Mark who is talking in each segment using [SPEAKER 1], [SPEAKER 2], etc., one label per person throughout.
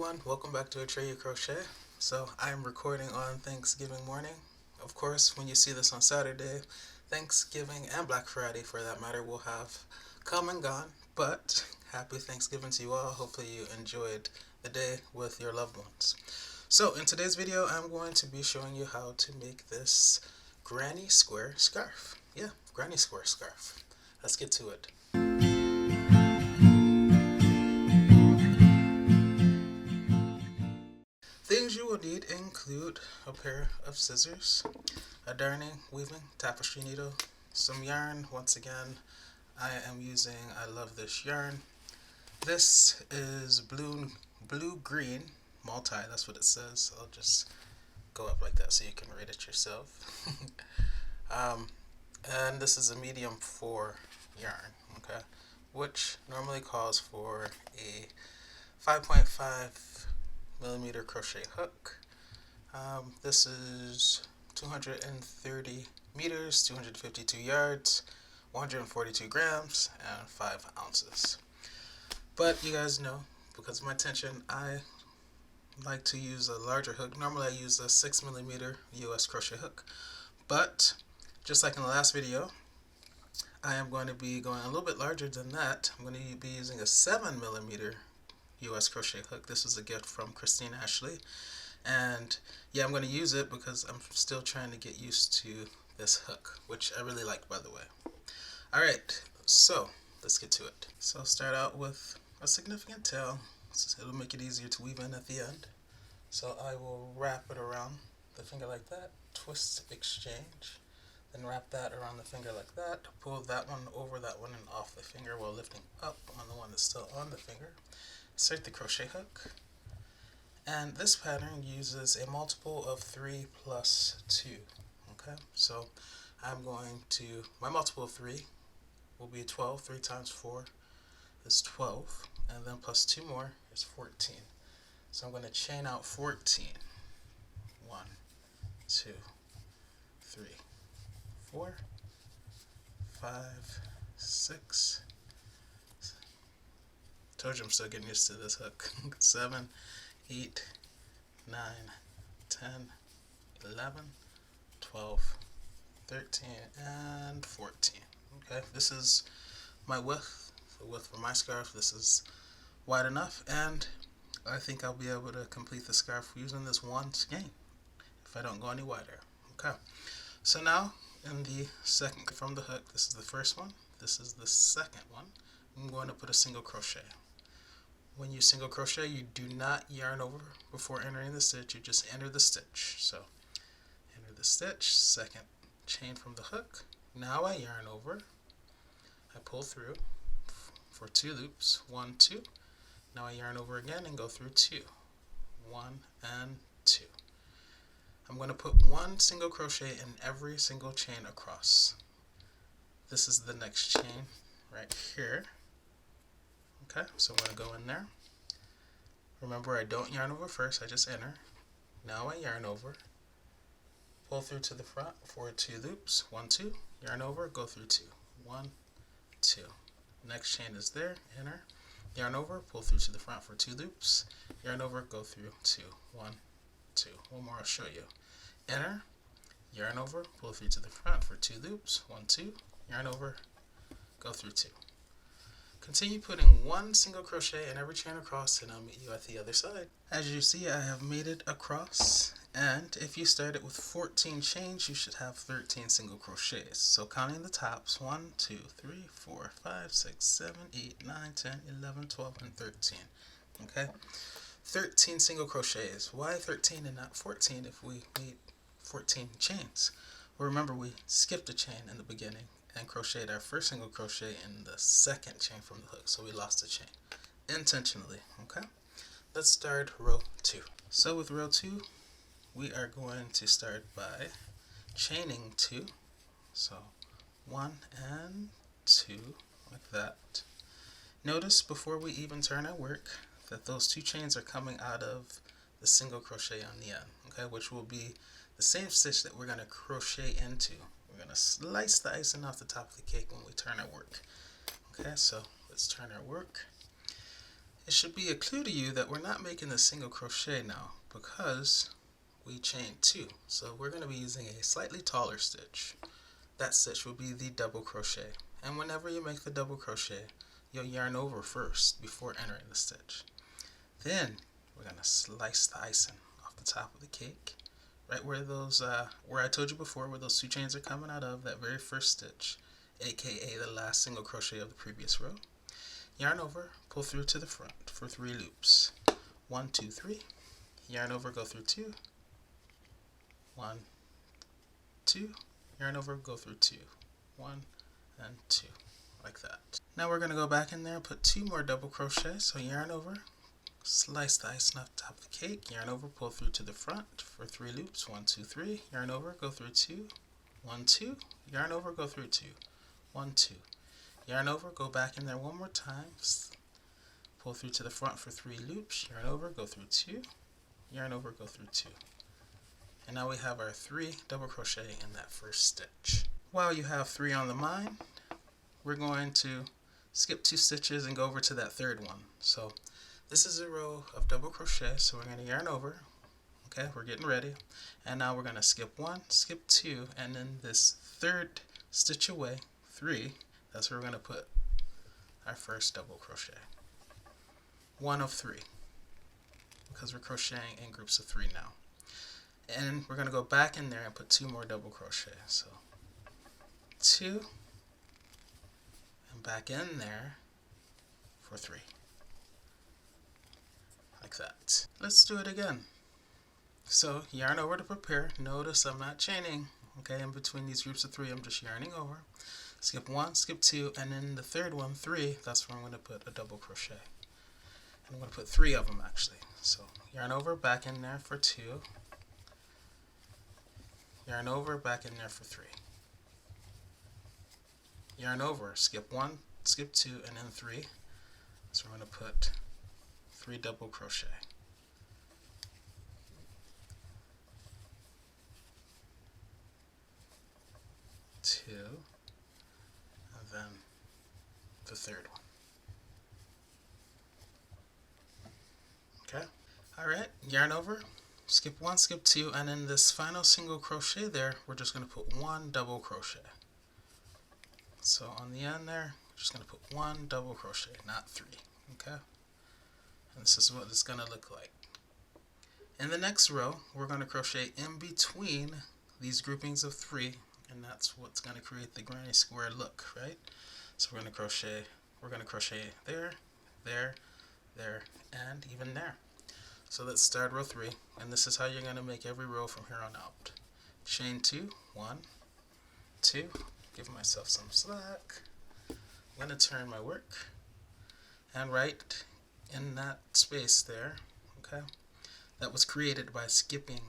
[SPEAKER 1] everyone, welcome back to Atreyu Crochet. So I am recording on Thanksgiving morning. Of course, when you see this on Saturday, Thanksgiving and Black Friday for that matter will have come and gone. But happy Thanksgiving to you all. Hopefully you enjoyed the day with your loved ones. So in today's video, I'm going to be showing you how to make this granny square scarf. Yeah, granny square scarf. Let's get to it. Things you will need include a pair of scissors, a darning, weaving, tapestry needle, some yarn. Once again, I am using I Love This yarn. This is blue-green multi, that's what it says. I'll just go up like that so you can read it yourself. And this is a medium 4 yarn, okay, which normally calls for a 5.5 millimeter crochet hook. This is 230 meters, 252 yards, 142 grams, and 5 ounces. But you guys know, because of my tension, I like to use a larger hook. Normally I use a 6 millimeter US crochet hook. But, just like in the last video, I am going to be going a little bit larger than that. I'm going to be using a 7 millimeter US crochet hook. This is a gift from Christine Ashley, and yeah, I'm going to use it because I'm still trying to get used to this hook, which I really like, by the way. Alright, so let's get to it. So I'll start out with a significant tail. It'll make it easier to weave in at the end. So I will wrap it around the finger like that, twist, exchange, then wrap that around the finger like that, pull that one over that one and off the finger while lifting up on the one that's still on the finger. Insert the crochet hook, and this pattern uses a multiple of 3 plus 2. Okay, so I'm going to, my multiple of 3 will be 12. 3 times 4 is 12, and then plus 2 more is 14. So I'm going to chain out 14. 1, 2, 3, 4, 5, 6. Told you I'm still getting used to this hook. 7, 8, 9, 10, 11, 12, 13, and 14. Okay, this is my width, the width for my scarf. This is wide enough, and I think I'll be able to complete the scarf using this one skein if I don't go any wider. Okay, so now in the second from the hook, this is the first one, this is the second one. I'm going to put a single crochet. When you single crochet, you do not yarn over before entering the stitch, you just enter the stitch. So enter the stitch, second chain from the hook. Now I yarn over, I pull through for 2 loops, 1, 2. Now I yarn over again and go through 2, 1 and 2. I'm going to put 1 single crochet in every single chain across. This is the next chain right here. Okay, so I'm going to go in there. Remember, I don't yarn over first, I just enter. Now I yarn over, pull through to the front for 2 loops, 1, 2, yarn over, go through 2, 1, 2. Next chain is there, enter, yarn over, pull through to the front for 2 loops, yarn over, go through 2, 1, 2. One more I'll show you. Enter, yarn over, pull through to the front for 2 loops, 1, 2, yarn over, go through 2. Continue putting 1 single crochet in every chain across, and I'll meet you at the other side. As you see, I have made it across, and if you started with 14 chains, you should have 13 single crochets. So counting the tops, 1, 2, 3, 4, 5, 6, 7, 8, 9, 10, 11, 12, and 13. Okay? 13 single crochets. Why 13 and not 14 if we made 14 chains? Well, remember, we skipped a chain in the beginning and crocheted our first single crochet in the second chain from the hook, so we lost a chain intentionally. Okay, let's start row 2. So with row 2, we are going to start by chaining 2. So 1 and 2 like that. Notice before we even turn our work that those 2 chains are coming out of the single crochet on the end, okay, which will be the same stitch that we're going to crochet into. We're going to slice the icing off the top of the cake when we turn our work. Okay, so let's turn our work. It should be a clue to you that we're not making a single crochet now because we chained 2. So we're going to be using a slightly taller stitch. That stitch will be the double crochet. And whenever you make the double crochet, you'll yarn over first before entering the stitch. Then we're going to slice the icing off the top of the cake, right where those, where I told you before, where those 2 chains are coming out of, that very first stitch, aka the last single crochet of the previous row. Yarn over, pull through to the front for 3 loops. 1, 2, 3. Yarn over, go through 2. 1, 2. Yarn over, go through 2. 1 and 2, like that. Now we're going to go back in there and put 2 more double crochets. So yarn over, slice the icing off the top of the cake. Yarn over, pull through to the front for 3 loops. 1, 2, 3. Yarn over, go through 2. 1, 2. Yarn over, go through 2. 1, 2. Yarn over, go back in there one more time, pull through to the front for 3 loops, yarn over, go through 2, yarn over, go through 2. And now we have our 3 double crochet in that first stitch. While you have 3 on the mind, we're going to skip 2 stitches and go over to that third one. So this is a row of double crochet, so we're going to yarn over. Okay, we're getting ready. And now we're going to skip 1, skip 2, and then this third stitch away, 3, that's where we're going to put our first double crochet. 1 of 3, because we're crocheting in groups of 3 now. And we're going to go back in there and put 2 more double crochet. So 2, and back in there for 3. Like that. Let's do it again. So yarn over to prepare. Notice I'm not chaining, okay, in between these groups of 3. I'm just yarning over. Skip 1, skip 2, and then the third one, 3, that's where I'm going to put a double crochet. And I'm going to put 3 of them actually. So yarn over, back in there for 2. Yarn over, back in there for 3. Yarn over, skip 1, skip 2, and then 3. So we're going to put 3 double crochet. Two, and then the third one. Okay, alright, yarn over, skip 1, skip 2, and in this final single crochet there, we're just going to put 1 double crochet. So on the end there, we're just going to put 1 double crochet, not 3. Okay, and this is what it's going to look like. In the next row, we're going to crochet in between these groupings of 3, and that's what's going to create the granny square look, right? So we're going to crochet there, there, there, and even there. So let's start row 3, and this is how you're going to make every row from here on out. Chain 2, 1, 2, give myself some slack. I'm going to turn my work, and right in that space there, okay, that was created by skipping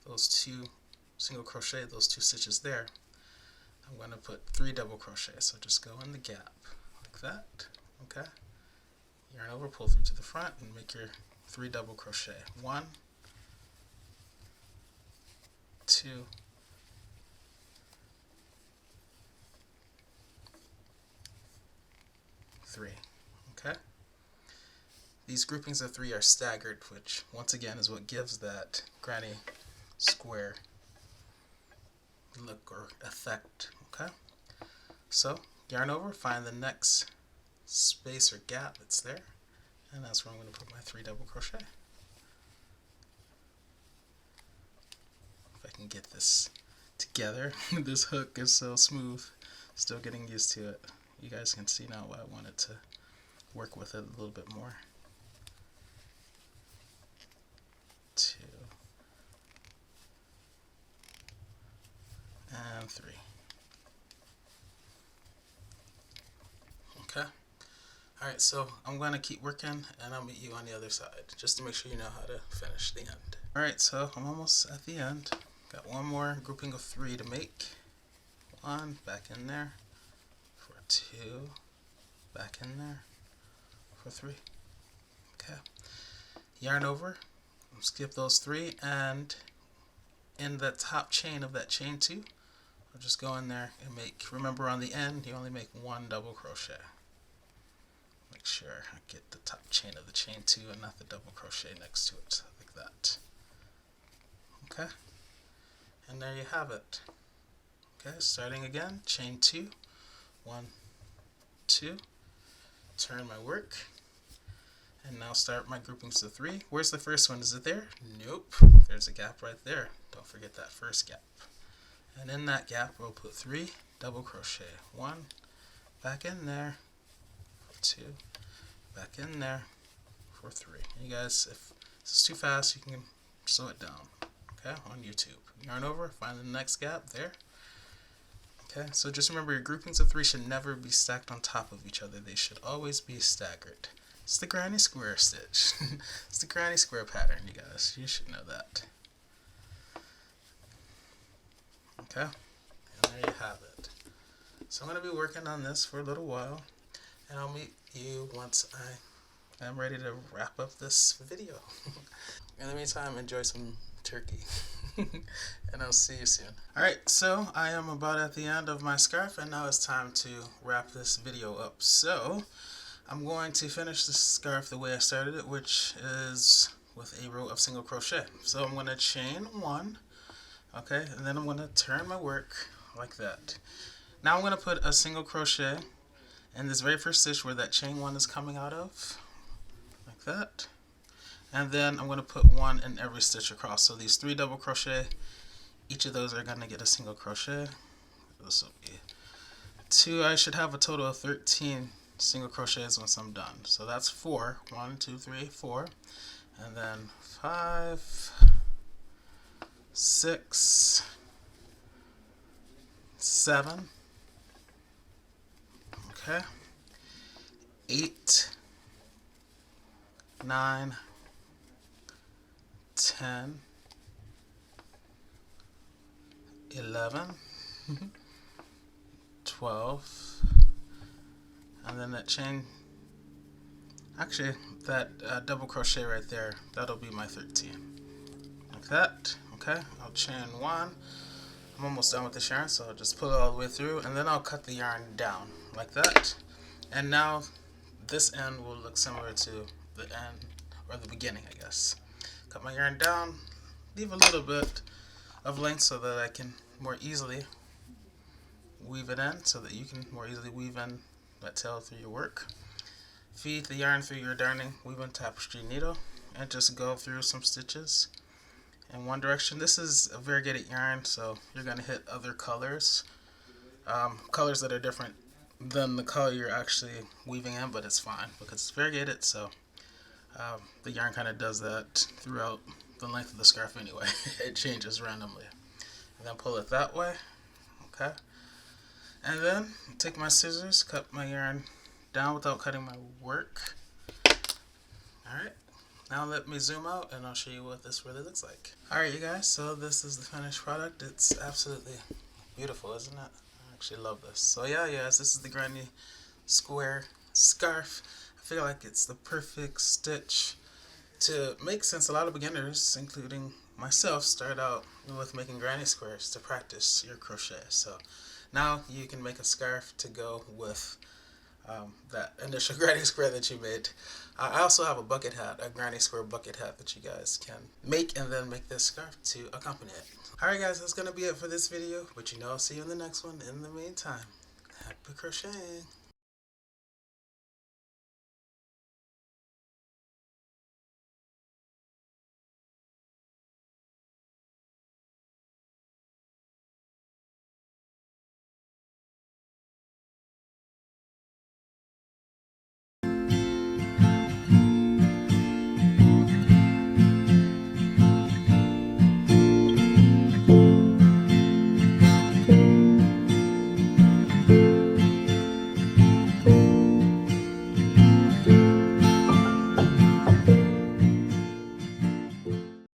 [SPEAKER 1] those 2 single crochet, those 2 stitches there, I'm going to put 3 double crochet. So just go in the gap like that. Okay, yarn over, pull through to the front, and make your 3 double crochet. 1, 2, 3. Okay, these groupings of 3 are staggered, which once again is what gives that granny square look or effect. Okay, so yarn over, find the next space or gap that's there, and that's where I'm going to put my 3 double crochet. If I can get this together. This hook is so smooth, still getting used to it. You guys can see now why I wanted to work with it a little bit more. 2 and 3. Okay. Alright, so I'm going to keep working and I'll meet you on the other side just to make sure you know how to finish the end. Alright, so I'm almost at the end. Got one more grouping of 3 to make. 1, back in there for 2, back in there for 3. Okay. Yarn over, skip those 3, and in the top chain of that chain 2, I'll just go in there and make, remember on the end, you only make 1 double crochet. make sure I get the top chain of the chain 2 and not the double crochet next to it, like that. Okay, and there you have it. Okay, starting again, chain 2, 1, 2, turn my work, and now start my groupings of 3. Where's the first one? Is it there? Nope. There's a gap right there. Don't forget that first gap. And in that gap, we'll put 3 double crochet. 1, back in there, 2, back in there for 3. You guys, if this is too fast, you can slow it down. Okay, on YouTube. Yarn over, find the next gap there. Okay, so just remember your groupings of 3 should never be stacked on top of each other. They should always be staggered. It's the granny square stitch. It's the granny square pattern, you guys. You should know that. Okay, and there you have it. So I'm going to be working on this for a little while, and I'll meet you once I am ready to wrap up this video. In the meantime, enjoy some turkey. And I'll see you soon. Alright, so I am about at the end of my scarf, and now it's time to wrap this video up. So I'm going to finish the scarf the way I started it, which is with a row of single crochet. So I'm going to chain 1, okay, and then I'm going to turn my work like that. Now I'm going to put a single crochet in this very first stitch where that chain 1 is coming out of, like that. And then I'm going to put 1 in every stitch across. So these 3 double crochet, each of those are going to get a single crochet. This will be 2. I should have a total of 13 single crochets once I'm done. So that's 4. 1, 2, 3, 4. And then 5, 6, 7. Okay. 8, 9, 10, 11, 12, and then that chain, actually that double crochet right there, that'll be my 13, like that. Okay, I'll chain 1. I'm almost done with this yarn, so I'll just pull it all the way through, and then I'll cut the yarn down like that. And now this end will look similar to the end, or the beginning, I guess. Cut my yarn down, leave a little bit of length so that I can more easily weave it in, so that you can more easily weave in that tail through your work. Feed the yarn through your darning weave-in tapestry needle, and just go through some stitches in one direction. This is a variegated yarn, so you're going to hit other colors, colors that are different than the color you're actually weaving in, but it's fine because it's variegated, so the yarn kind of does that throughout the length of the scarf anyway. It changes randomly. And then pull it that way. Okay. And then take my scissors, cut my yarn down without cutting my work. Alright. Now let me zoom out and I'll show you what this really looks like. Alright, you guys, so this is the finished product. It's absolutely beautiful, isn't it? I actually love this. So yeah, guys, this is the granny square scarf. I feel like it's the perfect stitch to make, since a lot of beginners, including myself, start out with making granny squares to practice your crochet. So now you can make a scarf to go with that initial granny square that you made. I also have a bucket hat, a granny square bucket hat that you guys can make, and then make this scarf to accompany it. Alright guys, that's going to be it for this video, but I'll see you in the next one. In the meantime, happy crocheting!